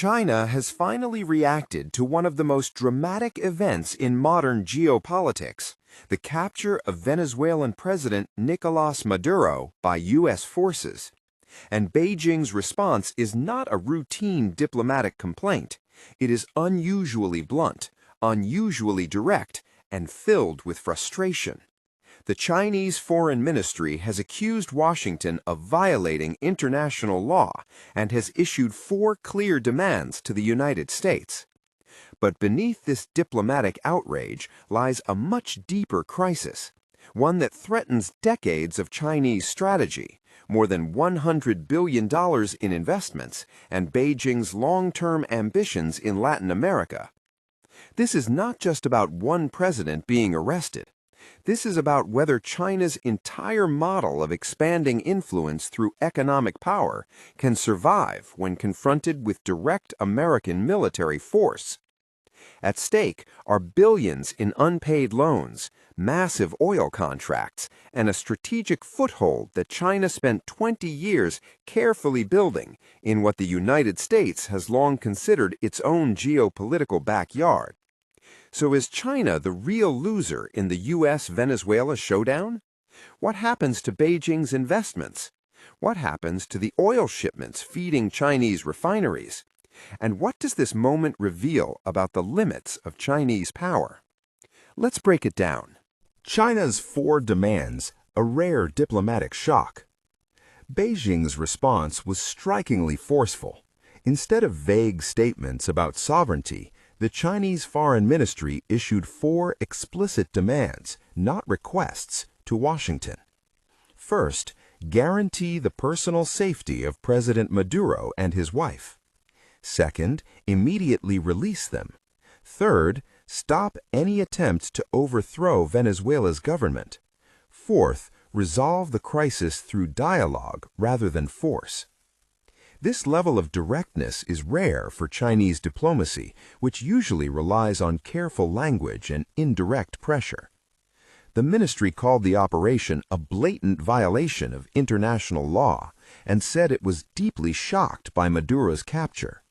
China has finally reacted to one of the most dramatic events in modern geopolitics, the capture of Venezuelan President Nicolás Maduro by U.S. forces. And Beijing's response is not a routine diplomatic complaint. It is unusually blunt, unusually direct, and filled with frustration. The Chinese Foreign Ministry has accused Washington of violating international law and has issued 4 clear demands to the United States. But beneath this diplomatic outrage lies a much deeper crisis, one that threatens decades of Chinese strategy, more than $100 billion in investments, and Beijing's long-term ambitions in Latin America. This is not just about one president being arrested. This is about whether China's entire model of expanding influence through economic power can survive when confronted with direct American military force. At stake are billions in unpaid loans, massive oil contracts, and a strategic foothold that China spent 20 years carefully building in what the United States has long considered its own geopolitical backyard. So is China the real loser in the U.S.-Venezuela showdown? What happens to Beijing's investments? What happens to the oil shipments feeding Chinese refineries? And what does this moment reveal about the limits of Chinese power? Let's break it down. China's 4 demands, a rare diplomatic shock. Beijing's response was strikingly forceful. Instead of vague statements about sovereignty, the Chinese Foreign Ministry issued 4 explicit demands, not requests, to Washington. First, guarantee the personal safety of President Maduro and his wife. Second, immediately release them. Third, stop any attempt to overthrow Venezuela's government. Fourth, resolve the crisis through dialogue rather than force. This level of directness is rare for Chinese diplomacy, which usually relies on careful language and indirect pressure. The ministry called the operation a blatant violation of international law and said it was deeply shocked by Maduro's capture.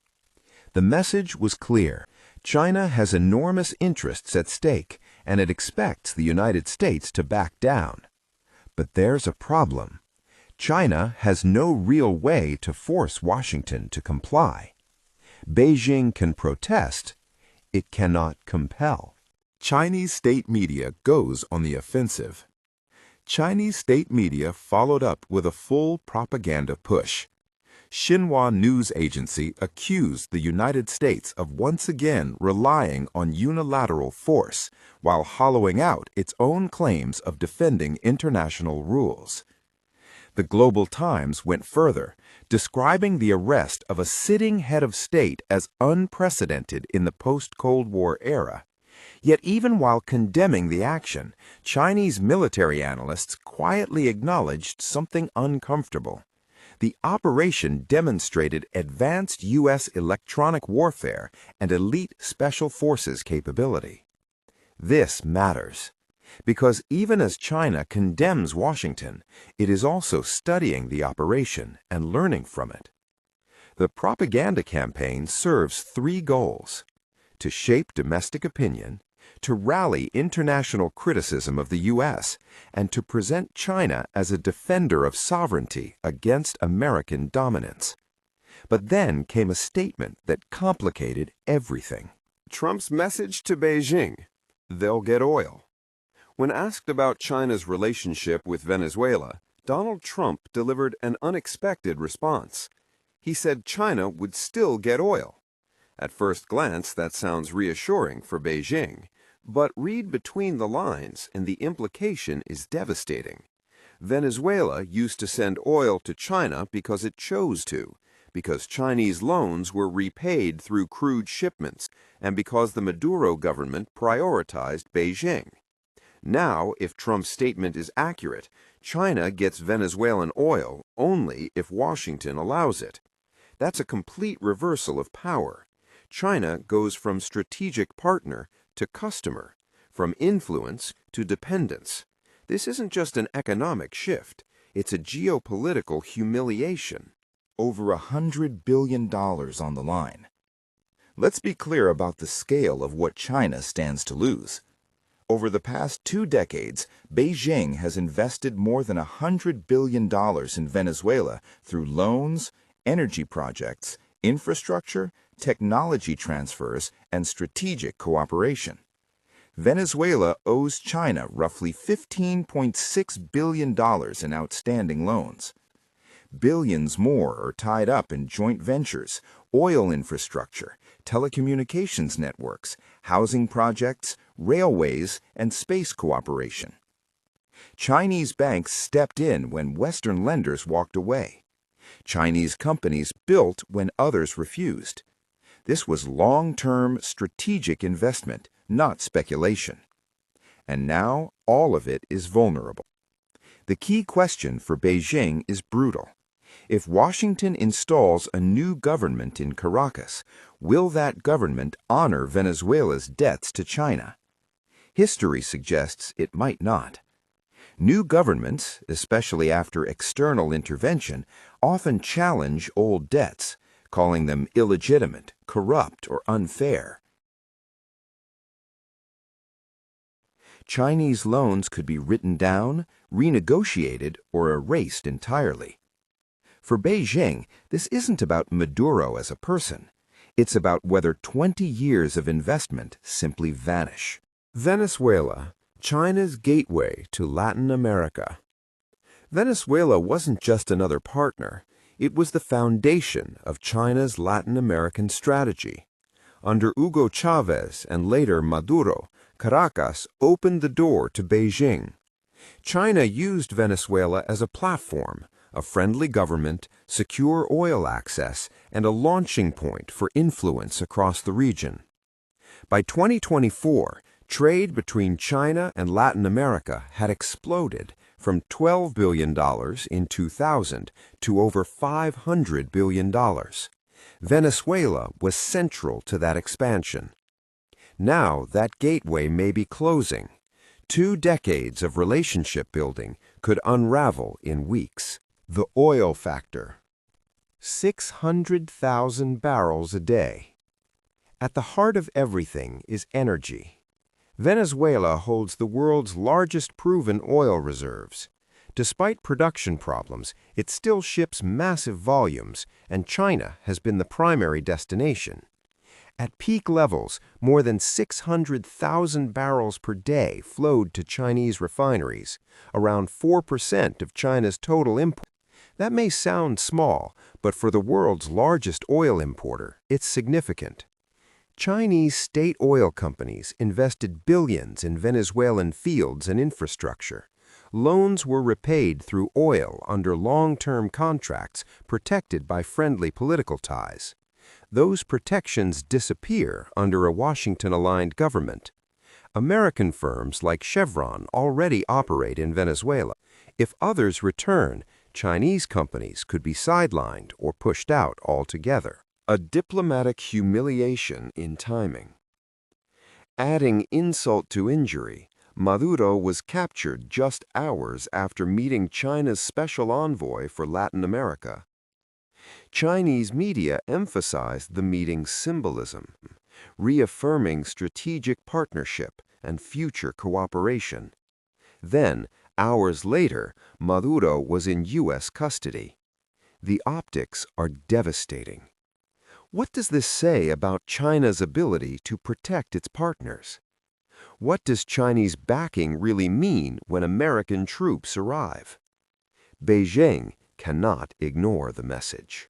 The message was clear. China has enormous interests at stake, and it expects the United States to back down. But there's a problem. China has no real way to force Washington to comply. Beijing can protest. It cannot compel. Chinese state media goes on the offensive. Chinese state media followed up with a full propaganda push. Xinhua News Agency accused the United States of once again relying on unilateral force while hollowing out its own claims of defending international rules. The Global Times went further, describing the arrest of a sitting head of state as unprecedented in the post-Cold War era. Yet even while condemning the action, Chinese military analysts quietly acknowledged something uncomfortable. The operation demonstrated advanced U.S. electronic warfare and elite special forces capability. This matters, because even as China condemns Washington, it is also studying the operation and learning from it. The propaganda campaign serves 3 goals: to shape domestic opinion, to rally international criticism of the U.S., and to present China as a defender of sovereignty against American dominance. But then came a statement that complicated everything. Trump's message to Beijing: they'll get oil. When asked about China's relationship with Venezuela, Donald Trump delivered an unexpected response. He said China would still get oil. At first glance, that sounds reassuring for Beijing, but read between the lines and the implication is devastating. Venezuela used to send oil to China because it chose to, because Chinese loans were repaid through crude shipments, and because the Maduro government prioritized Beijing. Now, if Trump's statement is accurate, China gets Venezuelan oil only if Washington allows it. That's a complete reversal of power. China goes from strategic partner to customer, from influence to dependence. This isn't just an economic shift, it's a geopolitical humiliation. Over $100 billion on the line. Let's be clear about the scale of what China stands to lose. Over the past 2 decades, Beijing has invested more than $100 billion in Venezuela through loans, energy projects, infrastructure, technology transfers, and strategic cooperation. Venezuela owes China roughly $15.6 billion in outstanding loans. Billions more are tied up in joint ventures, oil infrastructure, telecommunications networks, housing projects, railways, and space cooperation. Chinese banks stepped in when Western lenders walked away. Chinese companies built when others refused. This was long-term strategic investment, not speculation. And now all of it is vulnerable. The key question for Beijing is brutal. If Washington installs a new government in Caracas, will that government honor Venezuela's debts to China? History suggests it might not. New governments, especially after external intervention, often challenge old debts, calling them illegitimate, corrupt, or unfair. Chinese loans could be written down, renegotiated, or erased entirely. For Beijing, this isn't about Maduro as a person. It's about whether 20 years of investment simply vanish. Venezuela, China's gateway to Latin America. Venezuela wasn't just another partner. It was the foundation of China's Latin American strategy. Under Hugo Chavez and later Maduro, Caracas opened the door to Beijing. China used Venezuela as a platform, a friendly government, secure oil access, and a launching point for influence across the region. By 2024, trade between China and Latin America had exploded from $12 billion in 2000 to over $500 billion. Venezuela was central to that expansion. Now that gateway may be closing. 2 decades of relationship building could unravel in weeks. The oil factor. 600,000 barrels a day. At the heart of everything is energy. Venezuela holds the world's largest proven oil reserves. Despite production problems, it still ships massive volumes, and China has been the primary destination. At peak levels, more than 600,000 barrels per day flowed to Chinese refineries, around 4% of China's total import. That may sound small, but for the world's largest oil importer, it's significant. Chinese state oil companies invested billions in Venezuelan fields and infrastructure. Loans were repaid through oil under long-term contracts protected by friendly political ties. Those protections disappear under a Washington-aligned government. American firms like Chevron already operate in Venezuela. If others return, Chinese companies could be sidelined or pushed out altogether. A diplomatic humiliation in timing. Adding insult to injury, Maduro was captured just hours after meeting China's special envoy for Latin America. Chinese media emphasized the meeting's symbolism, reaffirming strategic partnership and future cooperation. Then, hours later, Maduro was in U.S. custody. The optics are devastating. What does this say about China's ability to protect its partners? What does Chinese backing really mean when American troops arrive? Beijing cannot ignore the message.